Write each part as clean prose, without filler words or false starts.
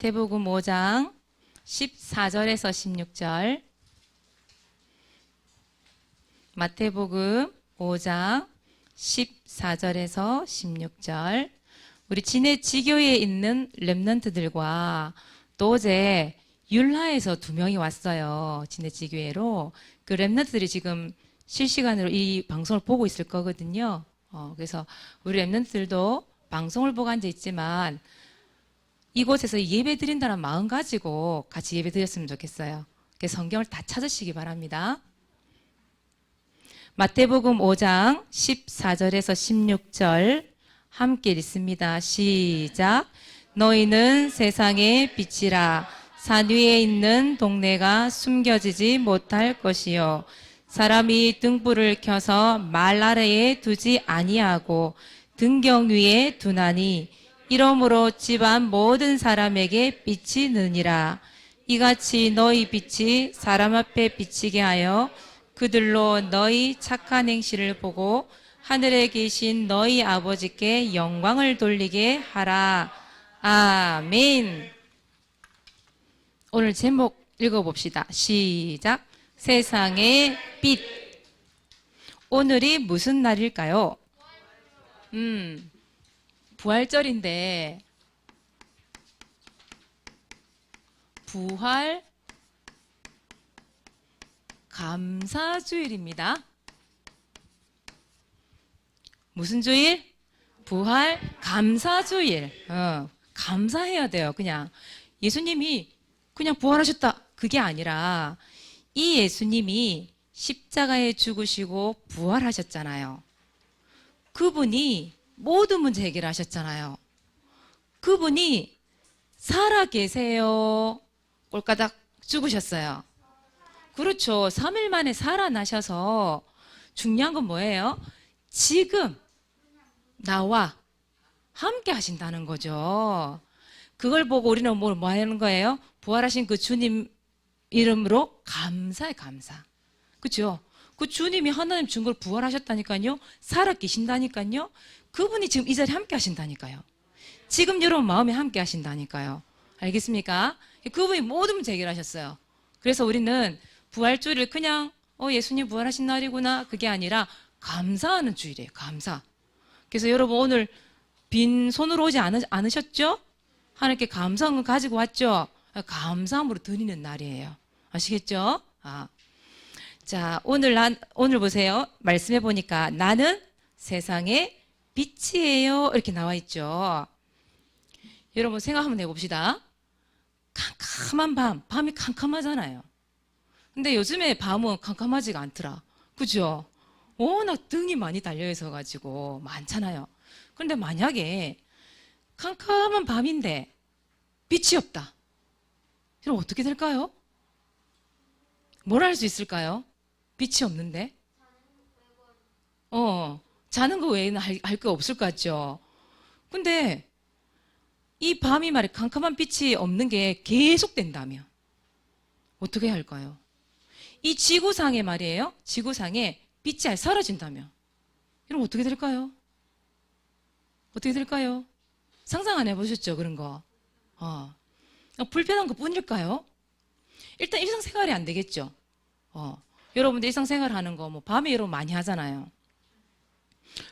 마태복음 5장 14절에서 16절. 마태복음 5장 14절에서 16절. 우리 진해 지교에 있는 렘넌트들과 또 어제 율라에서 2명이 왔어요. 진해 지교회로. 그 렘넌트들이 지금 실시간으로 이 방송을 보고 있을 거거든요. 그래서 우리 렘넌트들도 방송을 보고 앉아 있지만 이곳에서 예배 드린다는 마음 가지고 같이 예배 드렸으면 좋겠어요. 그래서 성경을 다 찾으시기 바랍니다. 마태복음 5장 14절에서 16절 함께 읽습니다. 시작. 너희는 세상의 빛이라. 산 위에 있는 동네가 숨겨지지 못할 것이요. 사람이 등불을 켜서 말 아래에 두지 아니하고 등경 위에 두나니 이러므로 집안 모든 사람에게 빛이 느니라. 이같이 너희 빛이 사람 앞에 비치게 하여 그들로 너희 착한 행실을 보고 하늘에 계신 너희 아버지께 영광을 돌리게 하라. 아멘. 오늘 제목 읽어봅시다. 시작. 세상의 빛. 오늘이 무슨 날일까요? 부활절인데 부활 감사주일입니다. 무슨 주일? 부활 감사주일. 감사해야 돼요. 그냥 예수님이 그냥 부활하셨다. 그게 아니라 이 예수님이 십자가에 죽으시고 부활하셨잖아요. 그분이 모든 문제 해결하셨잖아요. 그분이 살아 계세요. 꼴까닥 죽으셨어요. 그렇죠. 3일 만에 살아나셔서 중요한 건 뭐예요? 지금 나와 함께 하신다는 거죠. 그걸 보고 우리는 뭐 하는 거예요? 부활하신 그 주님 이름으로 감사해, 감사. 그렇죠? 그 주님이 하나님 준 걸 부활하셨다니까요. 살아 계신다니까요. 그분이 지금 이 자리에 함께 하신다니까요. 지금 여러분 마음에 함께 하신다니까요. 알겠습니까? 그분이 모든 문제 해결하셨어요. 그래서 우리는 부활주일을 그냥 예수님 부활하신 날이구나 그게 아니라 감사하는 주일이에요. 감사. 그래서 여러분 오늘 빈 손으로 오지 않으셨죠? 하나님께 감사한 걸 가지고 왔죠? 감사함으로 드리는 날이에요. 아시겠죠? 자, 오늘 보세요. 말씀해 보니까 나는 세상의 빛이에요. 이렇게 나와 있죠. 여러분 생각 한번 해봅시다. 캄캄한 밤이 캄캄하잖아요. 근데 요즘에 밤은 캄캄하지가 않더라. 그죠? 워낙 등이 많이 달려있어 가지고 많잖아요. 그런데 만약에 캄캄한 밤인데 빛이 없다. 그럼 어떻게 될까요? 뭘 할 수 있을까요? 빛이 없는데? 자는 거 외에는 할 거 없을 것 같죠? 근데 이 밤이 말이야 캄캄한 빛이 없는 게 계속된다면 어떻게 할까요? 이 지구상에 말이에요. 지구상에 빛이 사라진다면 이러면 어떻게 될까요? 어떻게 될까요? 상상 안 해보셨죠? 그런 거. 불편한 것 뿐일까요? 일단 일상생활이 안 되겠죠? 여러분들 일상생활 하는 거 뭐 밤에 여러분 많이 하잖아요.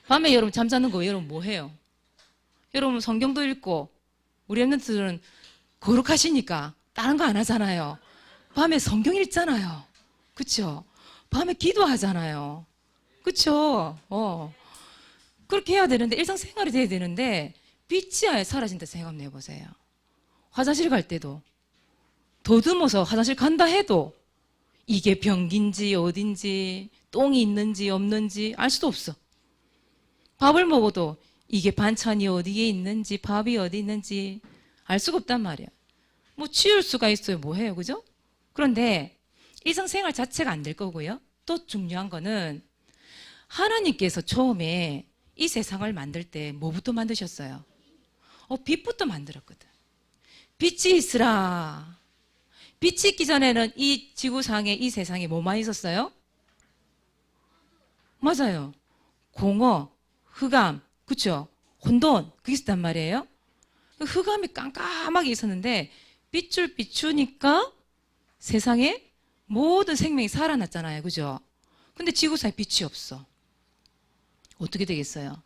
밤에 여러분 잠자는 거 여러분 뭐 해요? 여러분 성경도 읽고 우리 엠넌트들은 거룩하시니까 다른 거 안 하잖아요. 밤에 성경 읽잖아요. 그쵸? 밤에 기도하잖아요. 그쵸? 그렇게 해야 되는데 일상생활이 돼야 되는데 빛이 아예 사라진다 생각 한번 해보세요. 화장실 갈 때도 더듬어서 화장실 간다 해도 이게 변기인지 어딘지 똥이 있는지 없는지 알 수도 없어. 밥을 먹어도 이게 반찬이 어디에 있는지 밥이 어디 있는지 알 수가 없단 말이야. 뭐 치울 수가 있어요. 뭐 해요. 그죠? 그런데 일상생활 자체가 안 될 거고요. 또 중요한 거는 하나님께서 처음에 이 세상을 만들 때 뭐부터 만드셨어요? 빛부터 만들었거든. 빛이 있으라. 빛이 있기 전에는 이 지구상에 이 세상에 뭐만 있었어요? 맞아요. 공허, 흑암, 그쵸? 혼돈, 그게 있었단 말이에요. 흑암이 깜깜하게 있었는데 빛줄 비추니까 세상에 모든 생명이 살아났잖아요. 그죠? 근데 지구사에 빛이 없어. 어떻게 되겠어요?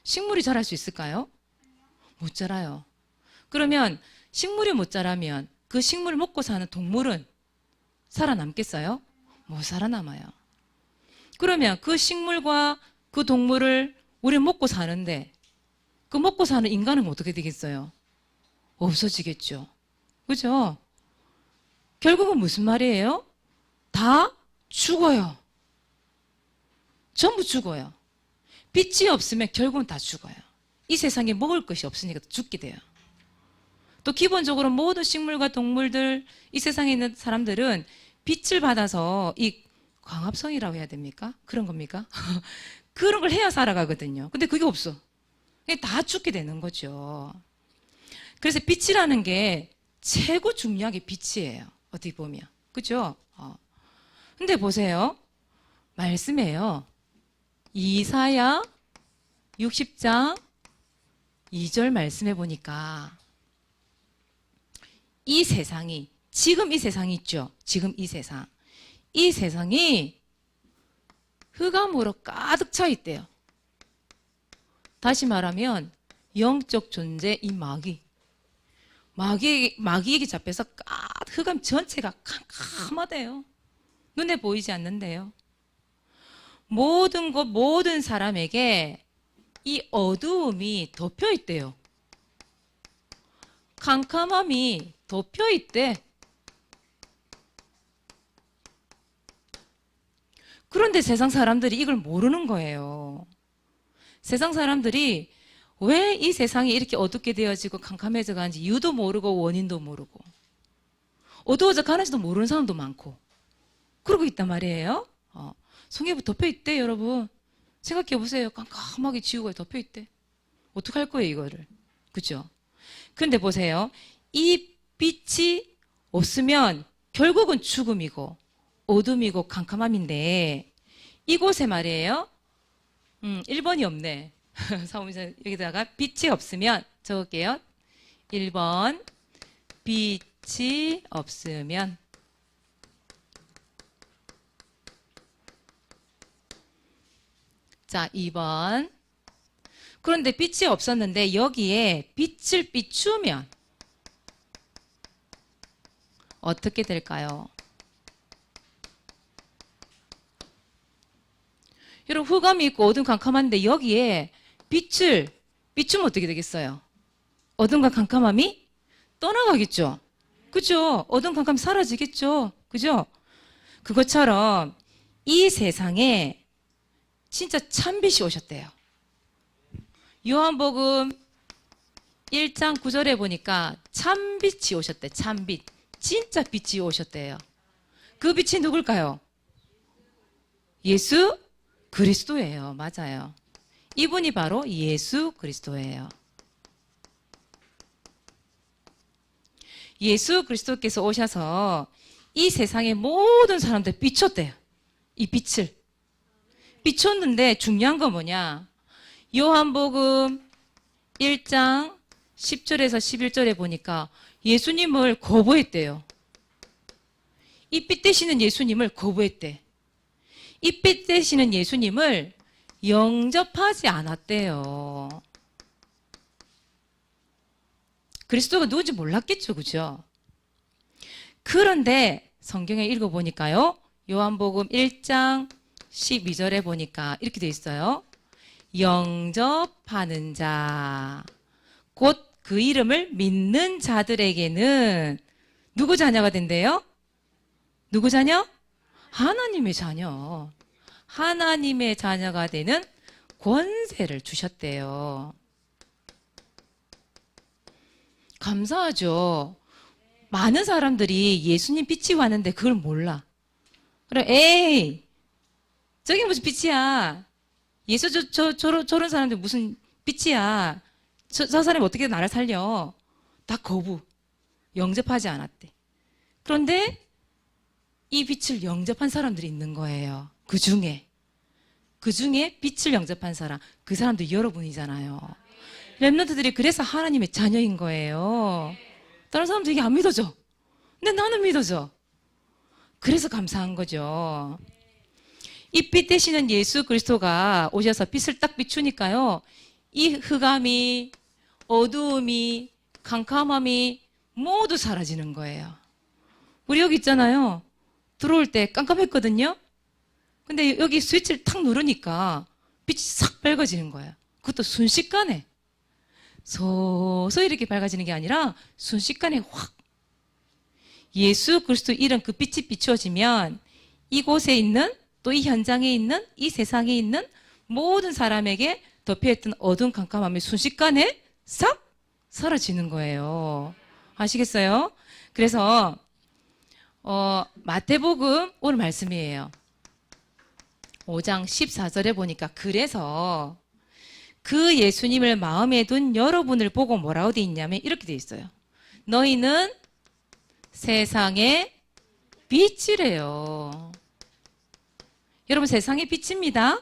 식물이 자랄 수 있을까요? 못 자라요. 그러면 식물이 못 자라면 그 식물을 먹고 사는 동물은 살아남겠어요? 못 살아남아요. 그러면 그 식물과 그 동물을 우리 먹고 사는데 그 먹고 사는 인간은 어떻게 되겠어요? 없어지겠죠. 그죠? 결국은 무슨 말이에요? 다 죽어요. 전부 죽어요. 빛이 없으면 결국은 다 죽어요. 이 세상에 먹을 것이 없으니까 죽게 돼요. 또 기본적으로 모든 식물과 동물들, 이 세상에 있는 사람들은 빛을 받아서 이 광합성이라고 해야 됩니까? 그런 겁니까? 그런 걸 해야 살아가거든요. 근데 그게 없어. 다 죽게 되는 거죠. 그래서 빛이라는 게 최고 중요한 게 빛이에요. 어떻게 보면. 그죠? 근데 보세요. 말씀해요. 이사야 60장 2절 말씀해 보니까 이 세상이, 지금 이 세상이 있죠. 지금 이 세상. 이 세상이 흑암으로 가득 차 있대요. 다시 말하면 영적 존재 이 마귀에게 잡혀서 흑암 전체가 캄캄하대요. 눈에 보이지 않는데요. 모든 것, 모든 사람에게 이 어두움이 덮여 있대요. 캄캄함이 덮여 있대. 그런데 세상 사람들이 이걸 모르는 거예요. 세상 사람들이 왜 이 세상이 이렇게 어둡게 되어지고 캄캄해져 가는지 이유도 모르고 원인도 모르고 어두워져 가는지도 모르는 사람도 많고 그러고 있단 말이에요. 성경에 덮여 있대, 여러분. 생각해 보세요. 깜깜하게 지구가 덮여 있대. 어떡할 거예요, 이거를. 그죠? 근데 보세요. 이 빛이 없으면 결국은 죽음이고 어둠이고 캄캄함인데 이곳에 말이에요. 1번이 없네. 사무실 여기다가 빛이 없으면 적을게요. 1번 빛이 없으면 자, 2번. 그런데 빛이 없었는데 여기에 빛을 비추면 어떻게 될까요? 여러분, 흑암이 있고 어둠 캄캄한데 여기에 빛을 비추면 어떻게 되겠어요? 어둠과 캄캄함이 떠나가겠죠? 그죠? 어둠 캄캄 사라지겠죠? 그죠? 그것처럼 이 세상에 진짜 참빛이 오셨대요. 요한복음 1장 9절에 보니까 참빛이 오셨대. 참빛. 진짜 빛이 오셨대요. 그 빛이 누굴까요? 예수 그리스도예요. 맞아요. 이분이 바로 예수 그리스도예요. 예수 그리스도께서 오셔서 이 세상의 모든 사람들 비췄대요. 이 빛을. 비췄는데 중요한 건 뭐냐? 요한복음 1장 10절에서 11절에 보니까 예수님을 거부했대요. 이 빛 되시는 예수님을 거부했대. 이 빛 되시는 예수님을 영접하지 않았대요. 그리스도가 누군지 몰랐겠죠, 그죠? 그런데 성경에 읽어보니까요, 요한복음 1장 12절에 보니까 이렇게 돼 있어요. 영접하는 자, 곧 그 이름을 믿는 자들에게는 누구 자녀가 된대요? 누구 자녀? 하나님의 자녀. 하나님의 자녀가 되는 권세를 주셨대요. 감사하죠. 많은 사람들이 예수님 빛이 왔는데 그걸 몰라. 그래, 에이, 저게 무슨 빛이야. 예수 저런 사람들 무슨 빛이야. 저 사람이 어떻게 나를 살려. 다 거부. 영접하지 않았대. 그런데 이 빛을 영접한 사람들이 있는 거예요. 그 중에 빛을 영접한 사람, 그 사람도 여러분이잖아요. 렘넌트들이 그래서 하나님의 자녀인 거예요. 다른 사람들 이게 안 믿어져. 근데 나는 믿어져. 그래서 감사한 거죠. 이 빛 되시는 예수 그리스도가 오셔서 빛을 딱 비추니까요. 이 흑암이, 어두움이, 캄캄함이 모두 사라지는 거예요. 우리 여기 있잖아요. 들어올 때 깜깜했거든요. 근데 여기 스위치를 탁 누르니까 빛이 싹 밝아지는 거예요. 그것도 순식간에. 서서히 이렇게 밝아지는 게 아니라 순식간에 확. 예수 그리스도 이런 그 빛이 비추어지면 이곳에 있는 또 이 현장에 있는 이 세상에 있는 모든 사람에게 덮여있던 어두운 캄캄함이 순식간에 싹 사라지는 거예요. 아시겠어요? 그래서 마태복음 오늘 말씀이에요. 5장 14절에 보니까 그래서 그 예수님을 마음에 둔 여러분을 보고 뭐라고 돼 있냐면 이렇게 돼 있어요. 너희는 세상의 빛이래요. 여러분 세상의 빛입니다.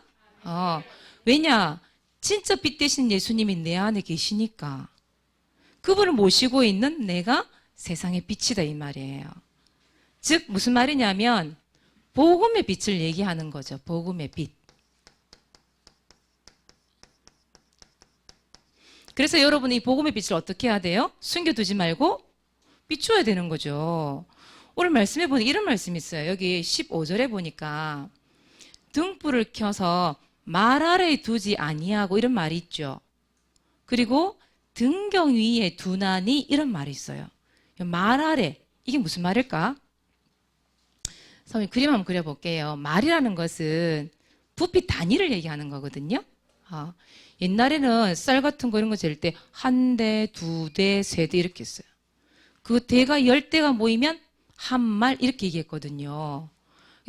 왜냐? 진짜 빛 되신 예수님이 내 안에 계시니까 그분을 모시고 있는 내가 세상의 빛이다 이 말이에요. 즉 무슨 말이냐면 복음의 빛을 얘기하는 거죠. 복음의 빛. 그래서 여러분이 이 복음의 빛을 어떻게 해야 돼요? 숨겨두지 말고 비추어야 되는 거죠. 오늘 말씀해 보니 이런 말씀이 있어요. 여기 15절에 보니까 등불을 켜서 말 아래에 두지 아니하고 이런 말이 있죠. 그리고 등경 위에 두나니 이런 말이 있어요. 말 아래 이게 무슨 말일까? 선생님 그림 한번 그려볼게요. 말이라는 것은 부피 단위를 얘기하는 거거든요. 옛날에는 쌀 같은 거 이런 거 잴 때 한 대, 두 대, 세 대 이렇게 했어요. 그 대가 10대가 모이면 한 말 이렇게 얘기했거든요.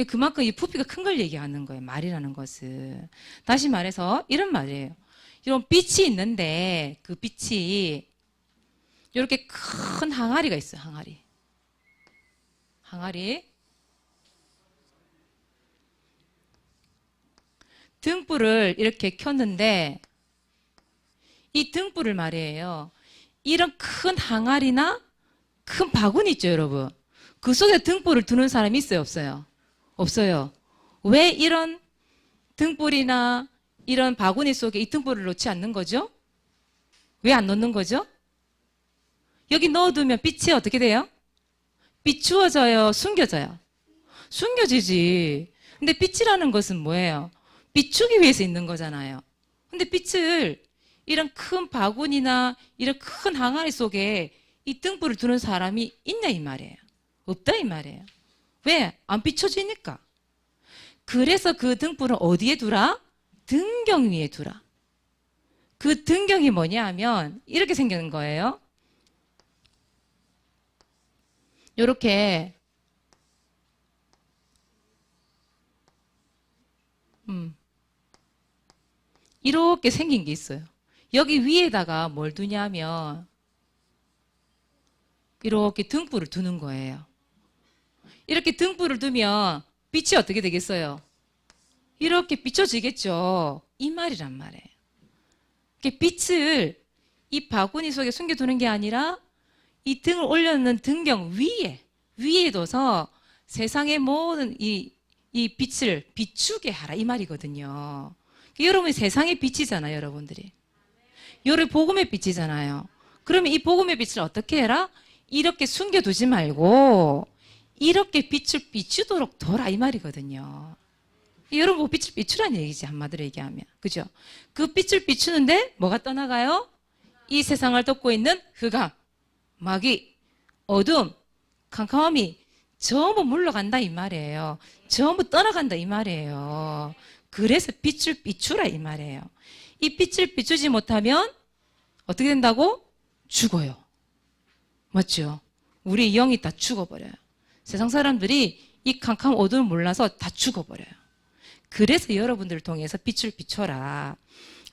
그만큼 이 부피가 큰 걸 얘기하는 거예요. 말이라는 것은. 다시 말해서 이런 말이에요. 이런 빛이 있는데 그 빛이 이렇게 큰 항아리가 있어요. 항아리. 등불을 이렇게 켰는데 이 등불을 말이에요. 이런 큰 항아리나 큰 바구니 있죠, 여러분. 그 속에 등불을 두는 사람이 있어요, 없어요? 없어요. 왜 이런 등불이나 이런 바구니 속에 이 등불을 놓지 않는 거죠? 왜 안 넣는 거죠? 여기 넣어두면 빛이 어떻게 돼요? 비추어져요? 숨겨져요? 숨겨지지. 근데 빛이라는 것은 뭐예요? 비추기 위해서 있는 거잖아요. 근데 빛을 이런 큰 바구니나 이런 큰 항아리 속에 이 등불을 두는 사람이 있냐 이 말이에요. 없다 이 말이에요. 왜? 안 비춰지니까. 그래서 그 등불은 어디에 두라? 등경 위에 두라. 그 등경이 뭐냐 하면 이렇게 생기는 거예요. 이렇게 이렇게 생긴 게 있어요. 여기 위에다가 뭘 두냐면 이렇게 등불을 두는 거예요. 이렇게 등불을 두면 빛이 어떻게 되겠어요? 이렇게 비춰지겠죠. 이 말이란 말이에요. 빛을 이 바구니 속에 숨겨두는 게 아니라 이 등을 올려놓는 등경 위에 둬서 세상의 모든 이 빛을 비추게 하라 이 말이거든요. 여러분이 세상의 빛이잖아요, 여러분들이. 여러분 복음의 빛이잖아요. 그러면 이 복음의 빛을 어떻게 해라? 이렇게 숨겨두지 말고 이렇게 빛을 비추도록 둬라 이 말이거든요. 여러분 빛을 비추라는 얘기지 한마디로 얘기하면. 그죠? 그 빛을 비추는데 뭐가 떠나가요? 이 세상을 덮고 있는 흑암, 마귀, 어둠, 캄캄함이 전부 물러간다 이 말이에요. 전부 떠나간다 이 말이에요. 그래서 빛을 비추라 이 말이에요. 이 빛을 비추지 못하면 어떻게 된다고? 죽어요. 맞죠? 우리 영이 다 죽어버려요. 세상 사람들이 이 캄캄 어두움을 몰라서 다 죽어버려요. 그래서 여러분들을 통해서 빛을 비춰라.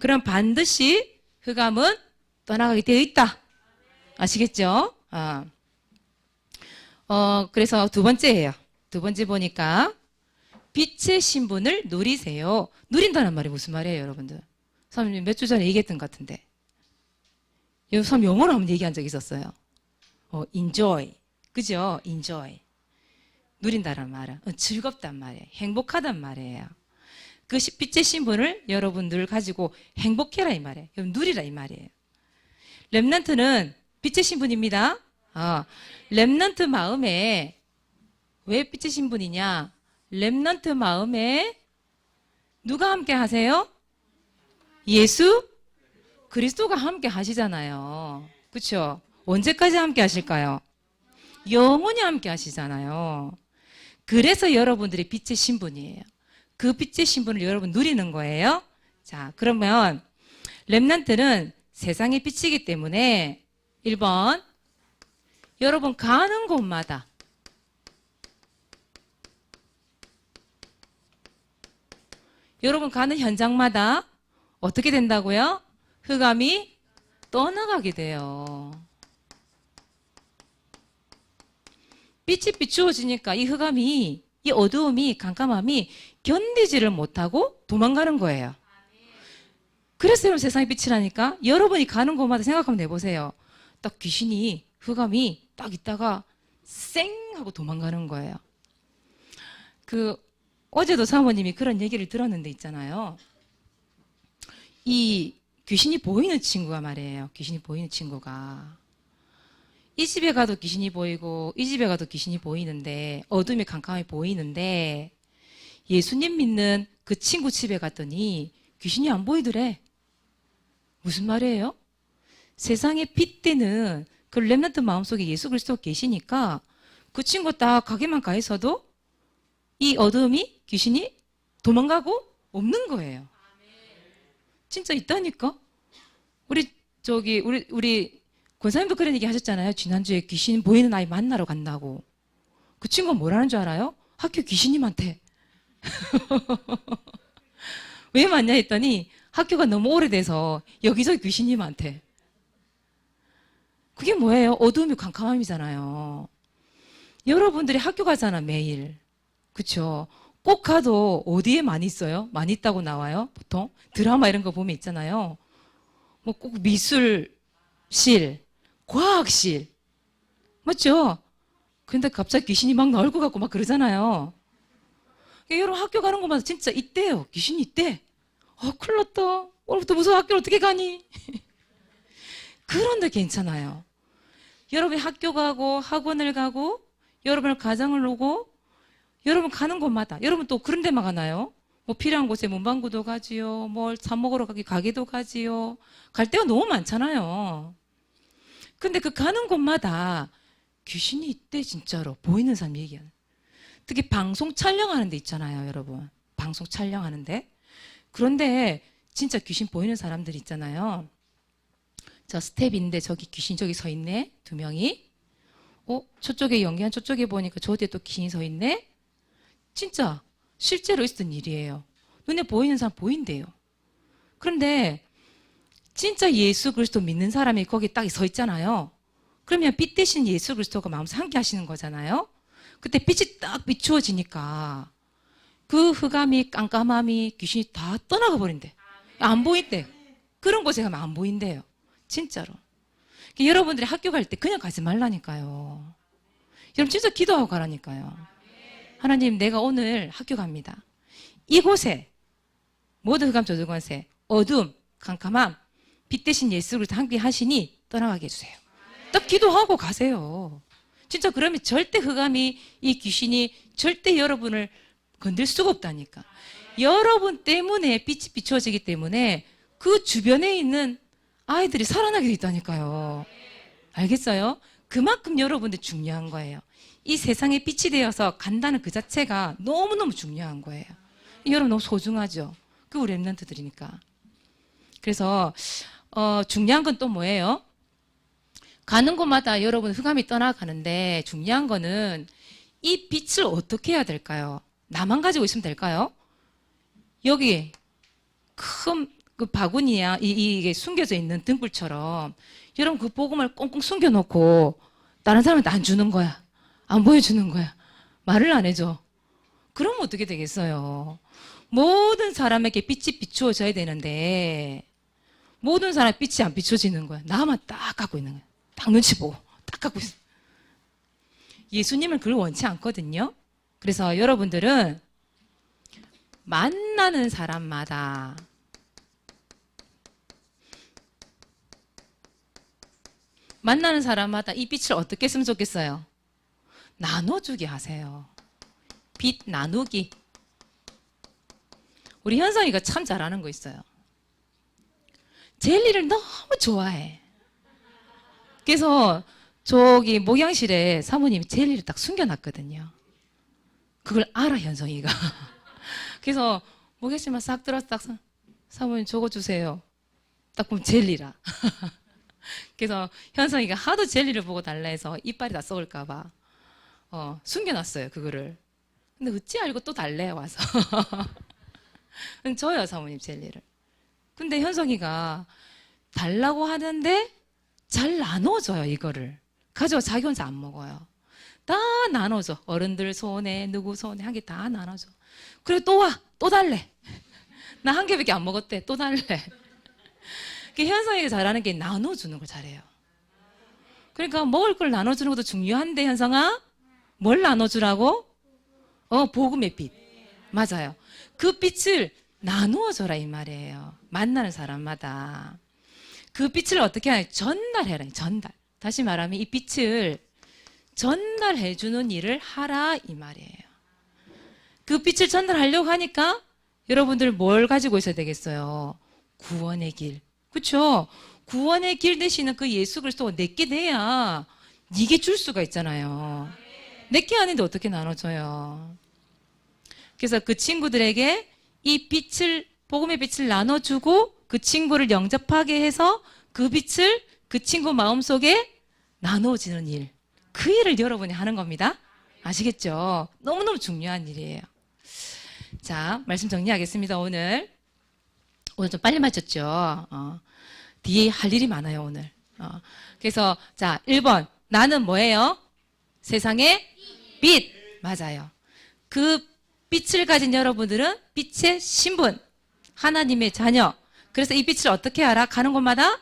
그럼 반드시 흑암은 떠나가게 되어 있다. 아시겠죠? 그래서 두 번째예요. 두 번째 보니까 빛의 신분을 누리세요. 누린다는 말이 무슨 말이에요, 여러분들? 선생님 몇 주 전에 얘기했던 것 같은데. 여기서 영어로 한번 얘기한 적이 있었어요. enjoy. 그죠? enjoy. 누린다란 말은 즐겁단 말이에요. 행복하단 말이에요. 그 빛의 신분을 여러분들 가지고 행복해라 이 말이에요. 누리라 이 말이에요. 렘넌트는 빛의 신분입니다. 렘넌트 마음에 왜 빛의 신분이냐? 렘넌트 마음에 누가 함께 하세요? 예수 그리스도가 함께 하시잖아요. 그렇죠? 언제까지 함께 하실까요? 영원히 함께 하시잖아요. 그래서 여러분들이 빛의 신분이에요. 그 빛의 신분을 여러분 누리는 거예요. 자, 그러면 렘넌트는 세상의 빛이기 때문에 1번 여러분 가는 곳마다 여러분 가는 현장마다 어떻게 된다고요? 흑암이 떠나가게 돼요. 빛이 비추어지니까 이 흑암이, 이 어두움이, 깜깜함이 견디지를 못하고 도망가는 거예요. 그래서 여러분 세상의 빛이라니까 여러분이 가는 곳마다 생각 한번 해보세요. 딱 귀신이, 흑암이 딱 있다가 쌩 하고 도망가는 거예요. 어제도 사모님이 그런 얘기를 들었는데 있잖아요. 이 귀신이 보이는 친구가 말이에요. 귀신이 보이는 친구가. 이 집에 가도 귀신이 보이고 이 집에 가도 귀신이 보이는데 어둠이 캄캄하게 보이는데 예수님 믿는 그 친구 집에 갔더니 귀신이 안 보이더래. 무슨 말이에요? 세상에 빗대는 그 렘넌트 마음속에 예수 그리스도 계시니까 그 친구 딱 가게만 가 있어도 이 어둠이 귀신이 도망가고 없는 거예요. 진짜 있다니까. 우리 권사님도 그런 얘기 하셨잖아요. 지난주에 귀신 보이는 아이 만나러 간다고. 그 친구가 뭐라는 줄 알아요? 학교 귀신님한테. 왜 만냐 했더니 학교가 너무 오래돼서 여기저기 귀신님한테. 그게 뭐예요? 어두움이 캄캄함이잖아요. 여러분들이 학교 가잖아 매일. 그쵸? 꼭 가도 어디에 많이 있어요? 많이 있다고 나와요? 보통 드라마 이런 거 보면 있잖아요. 뭐 꼭 미술실, 과학실, 맞죠? 근데 갑자기 귀신이 막 나올 것 같고 막 그러잖아요. 여러분 학교 가는 것마다 진짜 있대요. 귀신이 있대. 큰일 났다. 오늘부터 무서워. 학교를 어떻게 가니? 그런데 괜찮아요. 여러분이 학교 가고 학원을 가고 여러분의 가정을 오고 여러분 가는 곳마다 여러분 또 그런 데만 가나요? 뭐 필요한 곳에 문방구도 가지요. 뭘 사 먹으러 가기 가게도 가지요. 갈 데가 너무 많잖아요. 근데 그 가는 곳마다 귀신이 있대 진짜로. 보이는 사람 얘기하는. 특히 방송 촬영하는 데 있잖아요, 여러분. 방송 촬영하는데. 그런데 진짜 귀신 보이는 사람들 있잖아요. 저 스텝인데 저기 귀신 저기 서 있네. 2명이. 저쪽에 연기한 저쪽에 보니까 저 뒤에 또 귀신이 서 있네. 진짜 실제로 있었던 일이에요. 눈에 보이는 사람 보인대요. 그런데 진짜 예수 그리스도 믿는 사람이 거기 딱 서 있잖아요. 그러면 빛 대신 예수 그리스도가 마음속에 함께 하시는 거잖아요. 그때 빛이 딱 비추어지니까 그 흑암이 깜깜함이 귀신이 다 떠나가 버린대. 안 보인대. 그런 곳에 가면 안 보인대요. 진짜로. 여러분들이 학교 갈 때 그냥 가지 말라니까요. 여러분 진짜 기도하고 가라니까요. 하나님, 내가 오늘 학교 갑니다. 이곳에 모든 흑암 저주 권세, 어둠, 캄캄함, 빛 대신 예수 그리스도 함께 하시니 떠나가게 해주세요. 딱 기도하고 가세요. 진짜 그러면 절대 흑암이, 이 귀신이 절대 여러분을 건들 수가 없다니까. 여러분 때문에 빛이 비추어지기 때문에 그 주변에 있는 아이들이 살아나게 돼 있다니까요. 알겠어요? 그만큼 여러분들 중요한 거예요. 이 세상에 빛이 되어서 간다는 그 자체가 너무너무 중요한 거예요. 여러분 너무 소중하죠? 그 우리 렘넌트들이니까. 그래서 중요한 건 또 뭐예요? 가는 곳마다 여러분 흑암이 떠나가는데 중요한 거는 이 빛을 어떻게 해야 될까요? 나만 가지고 있으면 될까요? 여기 큰 그 바구니야 이게 숨겨져 있는 등불처럼 여러분 그 복음을 꽁꽁 숨겨놓고 다른 사람한테 안 주는 거야. 안 보여주는 거야. 말을 안 해줘. 그러면 어떻게 되겠어요? 모든 사람에게 빛이 비추어져야 되는데 모든 사람 빛이 안 비춰지는 거야. 나만 딱 갖고 있는 거야. 딱 눈치 보고 딱 갖고 있어. 예수님은 그걸 원치 않거든요. 그래서 여러분들은 만나는 사람마다 이 빛을 어떻게 했으면 좋겠어요? 나눠주게 하세요. 빛 나누기. 우리 현성이가 참 잘하는 거 있어요. 젤리를 너무 좋아해. 그래서 저기 목양실에 사모님이 젤리를 딱 숨겨놨거든요. 그걸 알아, 현성이가. 그래서 목양실만 싹 들어서 딱 사모님 저거 주세요. 딱 보면 젤리라. 그래서 현성이가 하도 젤리를 보고 달라 해서 이빨이 다 썩을까봐 숨겨놨어요, 그거를. 근데 어찌 알고 또 달래 와서. 줘요, 사모님 젤리를. 근데 현성이가 달라고 하는데 잘 나눠줘요, 이거를. 가져와 자기 혼자 안 먹어요. 다 나눠줘. 어른들 손에, 누구 손에 한 개 다 나눠줘. 그리고 또 와, 또 달래. 나 한 개밖에 안 먹었대, 또 달래. 현성이가 잘하는 게 나눠주는 걸 잘해요. 그러니까 먹을 걸 나눠주는 것도 중요한데, 현성아? 뭘 나눠주라고? 복음의 빛. 맞아요. 그 빛을 나누어줘라 이 말이에요. 만나는 사람마다. 그 빛을 어떻게 하냐? 전달해라. 전달. 다시 말하면 이 빛을 전달해주는 일을 하라 이 말이에요. 그 빛을 전달하려고 하니까 여러분들 뭘 가지고 있어야 되겠어요? 구원의 길. 그렇죠? 구원의 길 되시는 그 예수 그리스도가 내게 돼야 네게 줄 수가 있잖아요. 내게 아닌데 어떻게 나눠줘요? 그래서 그 친구들에게 이 빛을, 복음의 빛을 나눠주고 그 친구를 영접하게 해서 그 빛을 그 친구 마음속에 나눠지는 일. 그 일을 여러분이 하는 겁니다. 아시겠죠? 너무너무 중요한 일이에요. 자, 말씀 정리하겠습니다. 오늘 좀 빨리 마쳤죠? 뒤에 할 일이 많아요, 오늘. 그래서, 자, 1번. 나는 뭐예요? 세상의 빛. 맞아요. 그 빛을 가진 여러분들은 빛의 신분, 하나님의 자녀. 그래서 이 빛을 어떻게 하라? 가는 곳마다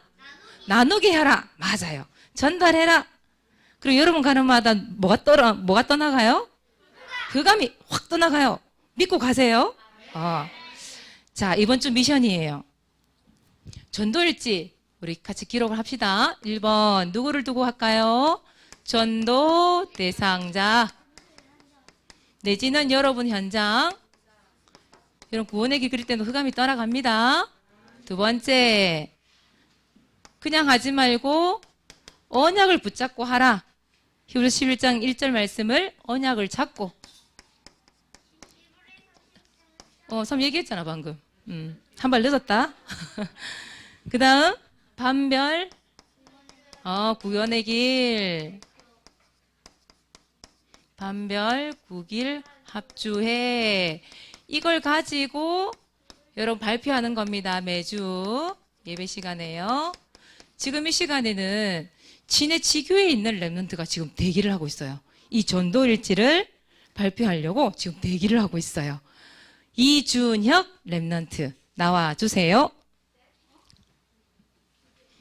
나누게 하라. 맞아요. 전달해라. 그리고 여러분 가는 마다 뭐가 떠나가요? 흑암이 확 떠나가요. 믿고 가세요. 자, 이번 주 미션이에요. 전도일지 우리 같이 기록을 합시다. 1번 누구를 두고 할까요? 전도 대상자 내지는 여러분 현장. 여러분 구원의 길 그릴 때도 흑암이 떠나갑니다. 두 번째, 그냥 하지 말고 언약을 붙잡고 하라. 히브리서 11장 1절 말씀을 언약을 잡고. 참 얘기했잖아 방금. 한 발 늦었다. 그 다음 반별 구원의 길. 반별 구길 합주해. 이걸 가지고 여러분 발표하는 겁니다. 매주 예배 시간에요. 지금 이 시간에는 진해 지교에 있는 랩런트가 지금 대기를 하고 있어요. 이 전도일지를 발표하려고 지금 대기를 하고 있어요. 이준혁 랩런트 나와주세요.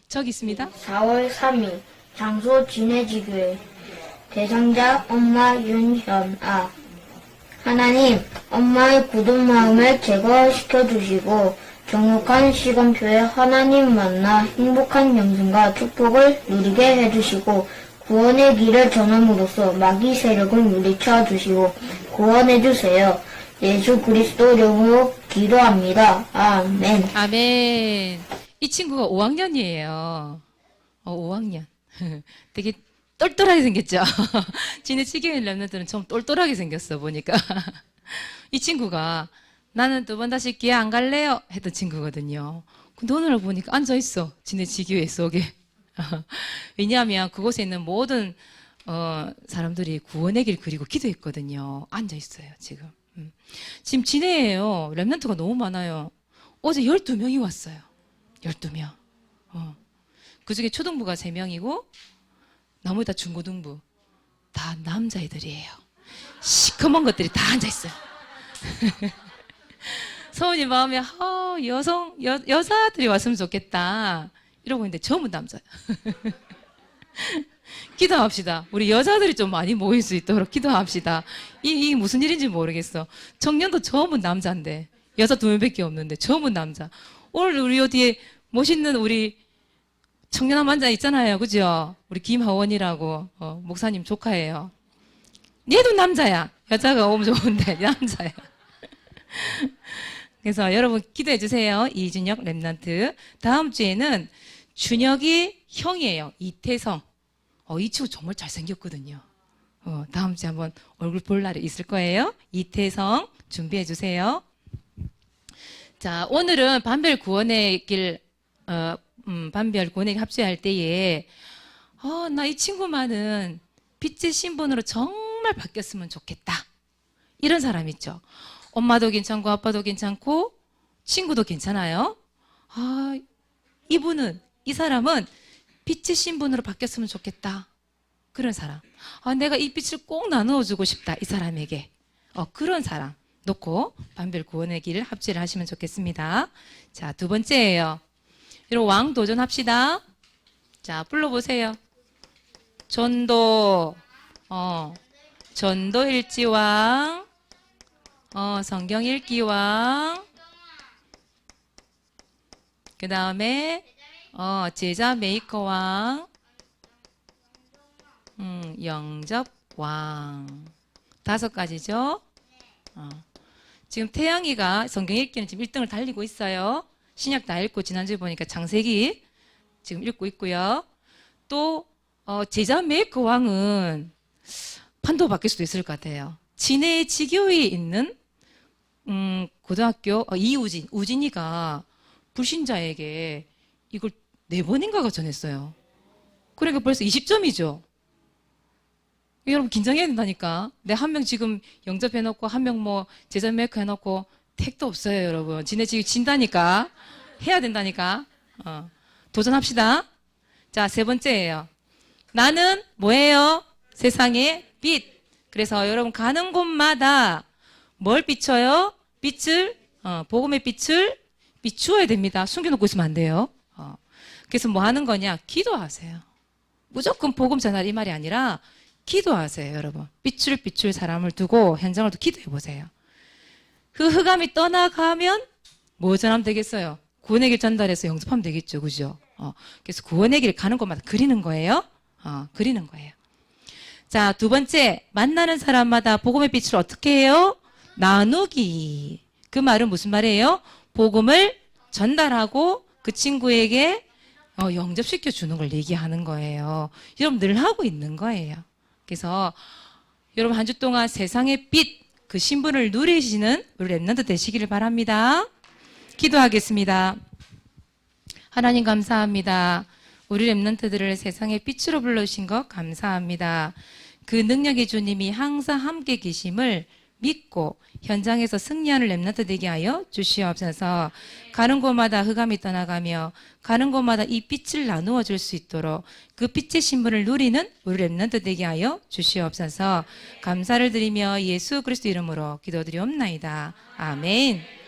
저기 있습니다. 4월 3일 장소 진해지교회 대상자 엄마 윤현아. 하나님, 엄마의 굳은 마음을 제거시켜 주시고 정욕한 시간표에 하나님 만나 행복한 영생과 축복을 누리게 해주시고 구원의 길을 전함으로써 마귀 세력을 물리쳐 주시고 구원해 주세요. 예수 그리스도 이름으로 기도합니다. 아멘. 아멘. 이 친구가 5학년이에요. 5학년. 되게 똘똘하게 생겼죠? 진해 지교회 랩런트는 좀 똘똘하게 생겼어, 보니까. 이 친구가 나는 두 번 다시 교회 안 갈래요 했던 친구거든요. 근데 오늘 보니까 앉아있어. 진해 지교회 속에. 왜냐하면 그곳에 있는 모든 사람들이 구원의 길 그리고 기도했거든요. 앉아있어요, 지금. 지금 진해예요. 랩런트가 너무 많아요. 어제 12명이 왔어요. 12명. 그중에 초등부가 3명이고 나머지 다 중고등부. 다 남자애들이에요. 시커먼 것들이 다 앉아있어요. 서훈이 마음에 여자들이 왔으면 좋겠다 이러고 있는데 전부 남자야. 기도합시다. 우리 여자들이 좀 많이 모일 수 있도록 기도합시다. 이게 무슨 일인지 모르겠어. 청년도 전부 남자인데 여자 2명밖에 없는데 전부 남자. 오늘 우리 어디에 멋있는 우리 청년 한 남자 있잖아요. 그죠? 우리 김하원이라고 목사님 조카예요. 얘도 남자야. 여자가 오면 좋은데 남자야. 그래서 여러분 기도해 주세요. 이준혁 랩런트. 다음 주에는 준혁이 형이에요. 이태성. 이 친구 정말 잘생겼거든요. 다음 주에 한번 얼굴 볼 날이 있을 거예요. 이태성 준비해 주세요. 자, 오늘은 반별 구원의 길, 반별 구원의 길 합주할 때에, 나 이 친구만은 빛의 신분으로 정말 바뀌었으면 좋겠다. 이런 사람 있죠. 엄마도 괜찮고, 아빠도 괜찮고, 친구도 괜찮아요. 이 사람은 빛의 신분으로 바뀌었으면 좋겠다. 그런 사람. 내가 이 빛을 꼭 나누어주고 싶다. 이 사람에게. 그런 사람 놓고 반별 구원의 길을 합주를 하시면 좋겠습니다. 자, 두 번째예요. 여러분 왕 도전합시다. 자, 불러보세요. 전도, 전도 일지왕, 성경 읽기왕, 그 다음에 제자 메이커왕, 영접왕. 5가지죠. 지금 태양이가 성경 읽기는 지금 1등을 달리고 있어요. 신약 다 읽고 지난주에 보니까 창세기 지금 읽고 있고요. 또 제자 메이커왕은 판도 바뀔 수도 있을 것 같아요. 진해 지교에 있는 고등학교 우진이가 불신자에게 이걸 4번인가가 전했어요. 그러니까 벌써 20점이죠. 여러분 긴장해야 된다니까. 내 한 명 지금 영접해놓고 한 명 뭐 제자 메이커 해놓고 택도 없어요, 여러분. 지금 진다니까. 해야 된다니까. 도전합시다. 자, 3번째예요. 나는 뭐예요? 세상의 빛. 그래서 여러분 가는 곳마다 뭘 비춰요? 빛을, 복음의 빛을 비추어야 됩니다. 숨겨놓고 있으면 안 돼요. 그래서 뭐 하는 거냐? 기도하세요. 무조건 복음 전할 이 말이 아니라 기도하세요, 여러분. 비출 사람을 두고 현장을 또 기도해 보세요. 그 흑암이 떠나가면 뭐 전하면 되겠어요? 구원의 길 전달해서 영접하면 되겠죠, 그죠? 그래서 구원의 길 가는 곳마다 그리는 거예요. 그리는 거예요. 자, 2번째, 만나는 사람마다 복음의 빛을 어떻게 해요? 나누기. 그 말은 무슨 말이에요? 복음을 전달하고 그 친구에게 영접시켜 주는 걸 얘기하는 거예요. 여러분 늘 하고 있는 거예요. 그래서 여러분 한 주 동안 세상의 빛, 그 신분을 누리시는 우리 랩런트 되시기를 바랍니다. 기도하겠습니다. 하나님 감사합니다. 우리 랩런트들을 세상의 빛으로 불러주신 것 감사합니다. 그 능력의 주님이 항상 함께 계심을 믿고 현장에서 승리하는 랩런트 되게 하여 주시옵소서. 가는 곳마다 흑암이 떠나가며 가는 곳마다 이 빛을 나누어 줄 수 있도록 그 빛의 신분을 누리는 우리 랩런트 되게 하여 주시옵소서. 감사를 드리며 예수 그리스도 이름으로 기도드리옵나이다. 아멘.